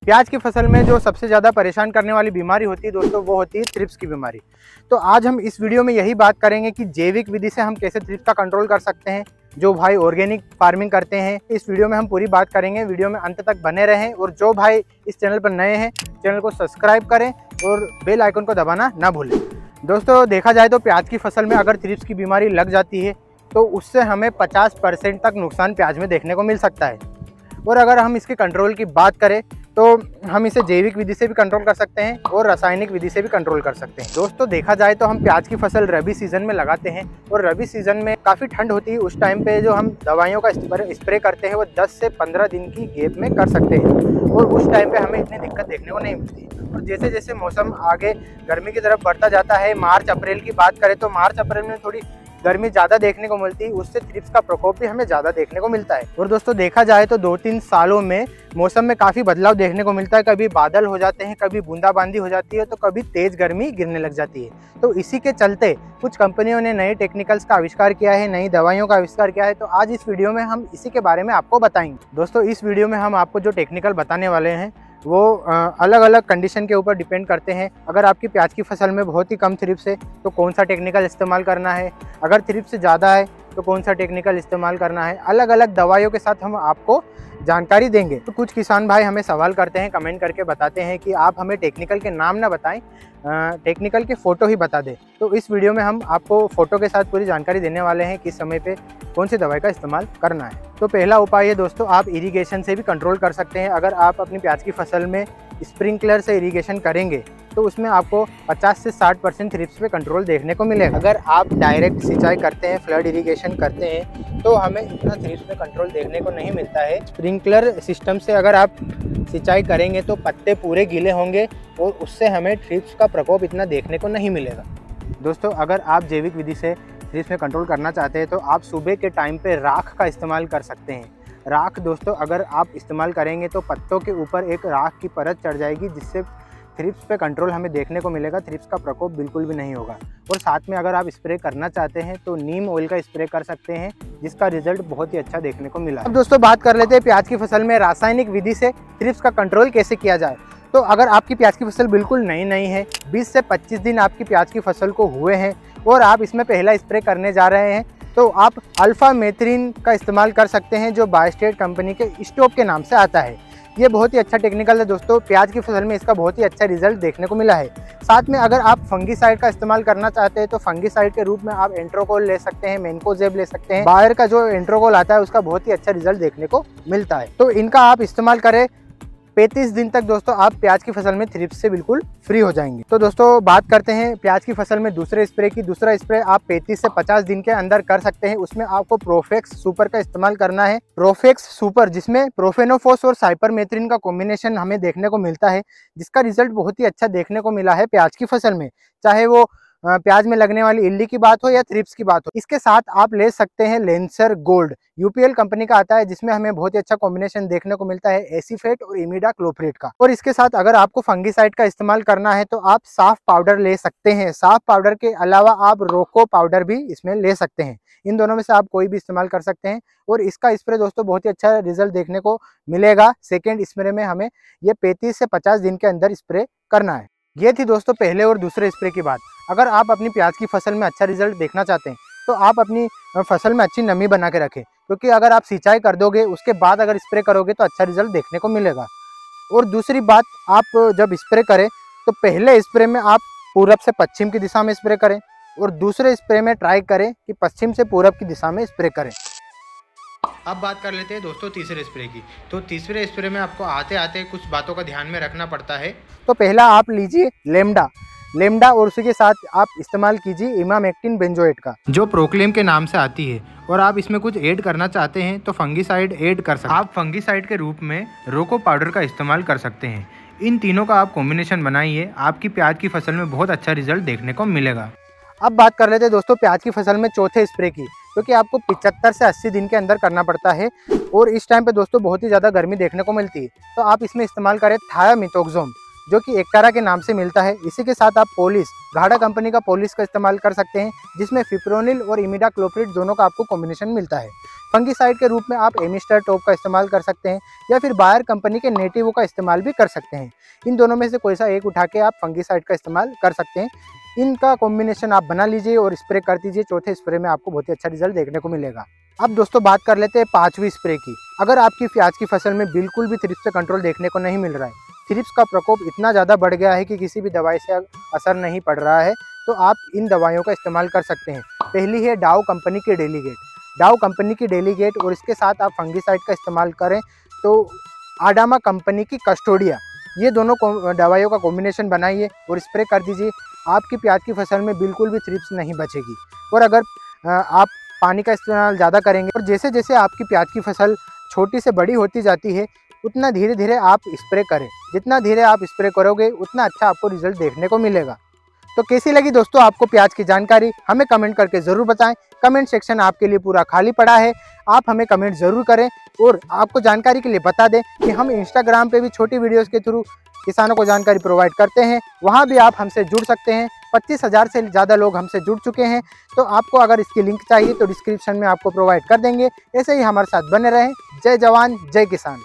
प्याज की फसल में जो सबसे ज़्यादा परेशान करने वाली बीमारी होती है दोस्तों, वो होती है थ्रिप्स की बीमारी। तो आज हम इस वीडियो में यही बात करेंगे कि जैविक विधि से हम कैसे थ्रिप्स का कंट्रोल कर सकते हैं। जो भाई ऑर्गेनिक फार्मिंग करते हैं, इस वीडियो में हम पूरी बात करेंगे। वीडियो में अंत तक बने रहें और जो भाई इस चैनल पर नए हैं, चैनल को सब्सक्राइब करें और बेल आइकन को दबाना ना भूलें। दोस्तों देखा जाए तो प्याज की फसल में अगर थ्रिप्स की बीमारी लग जाती है तो उससे हमें 50% तक नुकसान प्याज में देखने को मिल सकता है। और अगर हम इसके कंट्रोल की बात करें तो हम इसे जैविक विधि से भी कंट्रोल कर सकते हैं और रासायनिक विधि से भी कंट्रोल कर सकते हैं। दोस्तों देखा जाए तो हम प्याज की फसल रबी सीजन में लगाते हैं और रबी सीजन में काफ़ी ठंड होती है। उस टाइम पे जो हम दवाइयों का स्प्रे करते हैं वो 10 से 15 दिन की गैप में कर सकते हैं और उस टाइम पे हमें इतनी दिक्कत देखने को नहीं मिलती। और जैसे जैसे मौसम आगे गर्मी की तरफ बढ़ता जाता है, मार्च अप्रैल की बात करें तो मार्च अप्रैल में थोड़ी गर्मी ज़्यादा देखने को मिलती है, उससे थ्रिप्स का प्रकोप भी हमें ज़्यादा देखने को मिलता है। और दोस्तों देखा जाए तो 2-3 सालों में मौसम में काफ़ी बदलाव देखने को मिलता है। कभी बादल हो जाते हैं, कभी बूंदाबांदी हो जाती है, तो कभी तेज़ गर्मी गिरने लग जाती है। तो इसी के चलते कुछ कंपनियों ने नए टेक्निकल्स का आविष्कार किया है, नई दवाइयों का आविष्कार किया है। तो आज इस वीडियो में हम इसी के बारे में आपको बताएंगे। दोस्तों इस वीडियो में हम आपको जो टेक्निकल बताने वाले हैं वो अलग अलग कंडीशन के ऊपर डिपेंड करते हैं। अगर आपकी प्याज की फसल में बहुत ही कम थ्रिप्स है तो कौन सा टेक्निकल इस्तेमाल करना है, अगर थ्रिप्स ज़्यादा है तो कौन सा टेक्निकल इस्तेमाल करना है। अलग अलग दवाइयों के साथ हम आपको जानकारी देंगे। तो कुछ किसान भाई हमें सवाल करते हैं, कमेंट करके बताते हैं कि आप हमें टेक्निकल के नाम ना बताएं, टेक्निकल के फ़ोटो ही बता दें। तो इस वीडियो में हम आपको फ़ोटो के साथ पूरी जानकारी देने वाले हैं किस समय पे कौन सी दवाई का इस्तेमाल करना है। तो पहला उपाय है दोस्तों, आप इरिगेशन से भी कंट्रोल कर सकते हैं। अगर आप अपनी प्याज की फसल में स्प्रिंकलर से इरिगेशन करेंगे तो उसमें आपको 50 से 60% थ्रिप्स पे कंट्रोल देखने को मिलेगा। अगर आप डायरेक्ट सिंचाई करते हैं, फ्लड इरिगेशन करते हैं, तो हमें इतना थ्रिप्स पे कंट्रोल देखने को नहीं मिलता है। स्प्रिंकलर सिस्टम से अगर आप सिंचाई करेंगे तो पत्ते पूरे गीले होंगे और उससे हमें थ्रिप्स का प्रकोप इतना देखने को नहीं मिलेगा। दोस्तों अगर आप जैविक विधि से थ्रिप्स में कंट्रोल करना चाहते हैं तो आप सुबह के टाइम पे राख का इस्तेमाल कर सकते हैं। राख दोस्तों अगर आप इस्तेमाल करेंगे तो पत्तों के ऊपर एक राख की परत चढ़ जाएगी, जिससे थ्रिप्स पे कंट्रोल हमें देखने को मिलेगा। थ्रिप्स का प्रकोप बिल्कुल भी नहीं होगा। और साथ में अगर आप स्प्रे करना चाहते हैं तो नीम ऑयल का स्प्रे कर सकते हैं, जिसका रिजल्ट बहुत ही अच्छा देखने को मिला। अब दोस्तों बात कर लेते हैं प्याज की फसल में रासायनिक विधि से थ्रिप्स का कंट्रोल कैसे किया जाए। तो अगर आपकी प्याज की फसल बिल्कुल नई है, 20 से 25 दिन आपकी प्याज की फसल को हुए हैं और आप इसमें पहला स्प्रे करने जा रहे हैं, तो आप अल्फा मेथ्रीन का इस्तेमाल कर सकते हैं, जो बायस्टेट कंपनी के स्टॉप के नाम से आता है। ये बहुत ही अच्छा टेक्निकल है दोस्तों, प्याज की फसल में इसका बहुत ही अच्छा रिजल्ट देखने को मिला है। साथ में अगर आप फंगीसाइड का इस्तेमाल करना चाहते हैं तो फंगीसाइड के रूप में आप एंट्रोकोल ले सकते हैं, मेनकोजेब ले सकते हैं। बायर का जो एंट्रोकोल आता है उसका बहुत ही अच्छा रिजल्ट देखने को मिलता है। तो इनका आप इस्तेमाल करें, 35 दिन तक दोस्तों आप प्याज की फसल में थ्रिप्स से बिल्कुल फ्री हो जाएंगे। तो दोस्तों बात करते हैं प्याज की फसल में दूसरे स्प्रे की। दूसरा स्प्रे आप 35 से 50 दिन के अंदर कर सकते हैं। उसमें आपको प्रोफेक्स सुपर का इस्तेमाल करना है। प्रोफेक्स सुपर जिसमें प्रोफेनोफोस और साइपरमेथ्रिन का कॉम्बिनेशन हमें देखने को मिलता है, जिसका रिजल्ट बहुत ही अच्छा देखने को मिला है प्याज की फसल में, चाहे वो प्याज में लगने वाली इल्ली की बात हो या थ्रिप्स की बात हो। इसके साथ आप ले सकते हैं लेंसर गोल्ड, यूपीएल कंपनी का आता है, जिसमें हमें बहुत ही अच्छा कॉम्बिनेशन देखने को मिलता है एसीफेट और इमिडाक्लोप्रिड का। और इसके साथ अगर आपको फंगीसाइड का इस्तेमाल करना है तो आप साफ पाउडर ले सकते हैं। साफ पाउडर के अलावा आप रोको पाउडर भी इसमें ले सकते हैं। इन दोनों में से आप कोई भी इस्तेमाल कर सकते हैं और इसका स्प्रे दोस्तों बहुत ही अच्छा रिजल्ट देखने को मिलेगा। सेकेंड स्प्रे में हमें ये 35 से 50 दिन के अंदर स्प्रे करना है। ये थी दोस्तों पहले और दूसरे स्प्रे की बात। अगर आप अपनी प्याज की फसल में अच्छा रिजल्ट देखना चाहते हैं तो आप अपनी फसल में अच्छी नमी बना के रखें, क्योंकि अगर आप सिंचाई कर दोगे उसके बाद अगर स्प्रे करोगे तो अच्छा रिजल्ट देखने को मिलेगा। और दूसरी बात, आप जब स्प्रे करें तो पहले स्प्रे में आप पूरब से पश्चिम की दिशा में स्प्रे करें और दूसरे स्प्रे में ट्राई करें कि पश्चिम से पूरब की दिशा में स्प्रे करें। अब बात कर लेते हैं दोस्तों तीसरे स्प्रे की। तो तीसरे स्प्रे में आपको आते आते कुछ बातों का ध्यान में रखना पड़ता है। तो पहला आप लीजिए लेमडा और उसी के साथ आप इस्तेमाल कीजिए इमामेक्टिन बेंजोएट का, जो प्रोक्लेम के नाम से आती है। और आप इसमें कुछ ऐड करना चाहते हैं तो फंगीसाइड ऐड कर सकते हैं। आप फंगीसाइड के रूप में रोको पाउडर का इस्तेमाल कर सकते हैं। इन तीनों का आप कॉम्बिनेशन बनाइए, आपकी प्याज की फसल में बहुत अच्छा रिजल्ट देखने को मिलेगा। अब बात कर लेते हैं दोस्तों प्याज की फसल में चौथे स्प्रे की, क्योंकि आपको 75 से 80 दिन के अंदर करना पड़ता है और इस टाइम पे दोस्तों बहुत ही ज़्यादा गर्मी देखने को मिलती है। तो आप इसमें इस्तेमाल करें थायामिथोक्सोम, जो कि एक्टारा के नाम से मिलता है। इसी के साथ आप पॉलिश, घाटा कंपनी का पॉलिश का इस्तेमाल कर सकते हैं, जिसमें फिप्रोनिल और इमिडाक्लोप्रिड दोनों का आपको कॉम्बिनेशन मिलता है। फंगीसाइड के रूप में आप एमिस्टर टॉप का इस्तेमाल कर सकते हैं या फिर बायर कंपनी के नेटिवो का इस्तेमाल भी कर सकते हैं। इन दोनों में से कोई सा एक उठा के आप फंगीसाइड का इस्तेमाल कर सकते हैं। इनका कॉम्बिनेशन आप बना लीजिए और स्प्रे कर दीजिए। चौथे स्प्रे में आपको बहुत ही अच्छा रिजल्ट देखने को मिलेगा। अब दोस्तों बात कर लेते हैं 5वीं स्प्रे की। अगर आपकी प्याज की फसल में बिल्कुल भी थ्रिप्स से कंट्रोल देखने को नहीं मिल रहा है, थ्रिप्स का प्रकोप इतना ज़्यादा बढ़ गया है कि किसी भी दवाई से असर नहीं पड़ रहा है, तो आप इन दवाइयों का इस्तेमाल कर सकते हैं। पहली है डाव कंपनी की डेलीगेट। डाव कंपनी की डेलीगेट और इसके साथ आप फंगीसाइड का इस्तेमाल करें तो आडामा कंपनी की कस्टोडिया, ये दोनों दवाइयों का कॉम्बिनेशन बनाइए और स्प्रे कर दीजिए। आपकी प्याज की फसल में बिल्कुल भी थ्रिप्स नहीं बचेगी। और अगर आप पानी का इस्तेमाल ज़्यादा करेंगे और जैसे जैसे आपकी प्याज की फसल छोटी से बड़ी होती जाती है, उतना धीरे धीरे आप स्प्रे करें। जितना धीरे आप स्प्रे करोगे उतना अच्छा आपको रिजल्ट देखने को मिलेगा। तो कैसी लगी दोस्तों आपको प्याज की जानकारी, हमें कमेंट करके ज़रूर बताएं। कमेंट सेक्शन आपके लिए पूरा खाली पड़ा है, आप हमें कमेंट ज़रूर करें। और आपको जानकारी के लिए बता दें कि हम इंस्टाग्राम पे भी छोटी वीडियोस के थ्रू किसानों को जानकारी प्रोवाइड करते हैं, वहाँ भी आप हमसे जुड़ सकते हैं। 25,000 से ज़्यादा लोग हमसे जुड़ चुके हैं। तो आपको अगर इसकी लिंक चाहिए तो डिस्क्रिप्शन में आपको प्रोवाइड कर देंगे। ऐसे ही हमारे साथ बने रहें। जय जवान जय किसान।